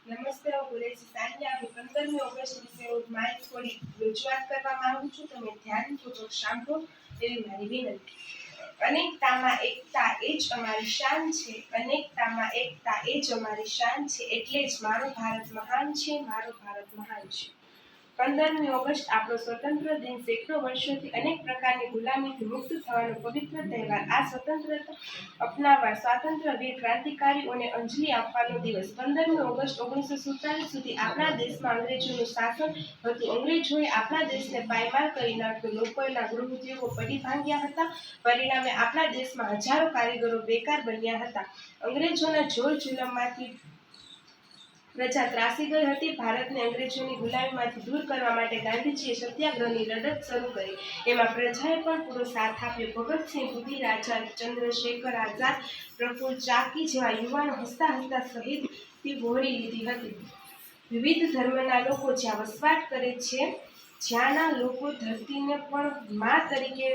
નમસ્તે, હું કુરેશી સાનિયા. 15મી ઓગસ્ટ વિશે હું મારી થોડી રજૂઆત કરવા માંગુ છું. તમે ધ્યાનપૂર્વક સાંભળો એવી મારી વિનંતી. અનેકતામાં એકતા એ જ અમારી શાન છે. અનેકતામાં એકતા એ જ અમારી શાન છે. એટલે જ મારો ભારત મહાન છે. મારો ભારત મહાન છે. 15મી ઓગસ્ટ આપણો સ્વતંત્ર દિન સેંકડો વર્ષોથી અનેક પ્રકારની ગુલામીથી મુક્ત થવાનો પવિત્ર તહેવાર. આ સ્વતંત્રતા અપનાવવા સ્વાતંત્ર્ય વીર ક્રાંતિકારીઓને અંજલિ આપવાનો દિવસ. 15મી ઓગસ્ટ 1947 સુધી આપણા દેશમાં અંગ્રેજોનું શાસન હતું. અંગ્રેજોએ આપણા દેશને પાયમાલ કરી નાખ્યો. લોકોના ગૃહ ઉદ્યોગો પડી ભાંગ્યા હતા. પરિણામે આપણા દેશમાં હજારો કારીગરો બેકાર બન્યા હતા. અંગ્રેજોના જોર જુલમમાંથી પ્રજા ત્રાસી ગઈ હતી. ભારતને અંગ્રેજોની ગુલામીમાંથી દૂર કરવા માટે ગાંધીજીએ સત્યાગ્રહની લડત શરૂ કરી. એમાં પ્રજાએ પણ પૂરો સાથ આપ્યો. ભગતસિંહ, બુદ્ધિ રાજા, ચંદ્રશેખર આઝાદ, પ્રફુલ્લ ચાકી જેવા યુવાનો હસતા હસતા શહીદી વહોરી લીધી હતી. વિવિધ ધર્મના લોકો જ્યાં વસવાટ કરે છે, જ્યાંના લોકો ધરતીને પણ મા તરીકે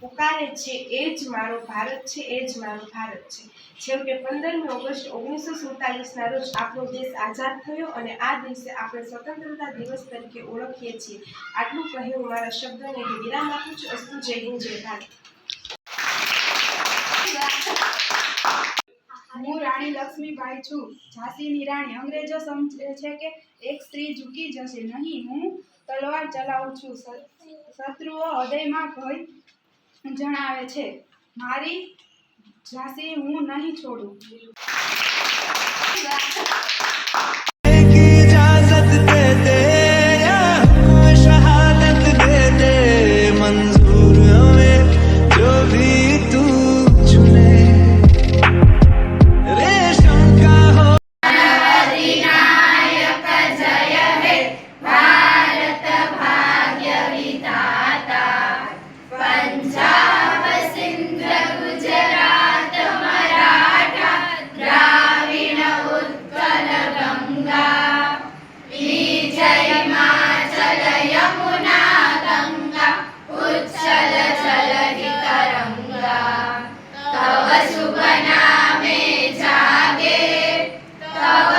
પુકારે છે, એ જ મારો ભારત છે, એ જ મારો ભારત છે. છેવટે 15મી ઓગસ્ટ 1947ના રોજ આપણો દેશ આઝાદ થયો અને આ દિવસે આપણે સ્વતંત્રતા દિવસ તરીકે ઓળખીએ છીએ. આટલું કહી હું મારા શબ્દોને વિરામ આપું છું. અસ્તુ. જય હિન્દ, જય ભારત. હું રાણી લક્ષ્મીબાઈ છું, ઝાંસીની રાણી. અંગ્રેજો સમજે છે કે એક સ્ત્રી ઝૂકી જશે નહીં. હું તલવાર ચલાવું છું. શત્રુઓ હૃદયમાં ભય જણાવે છે. મારી ઝાંસી હું નહીં છોડું. शुभ नामे जागे तव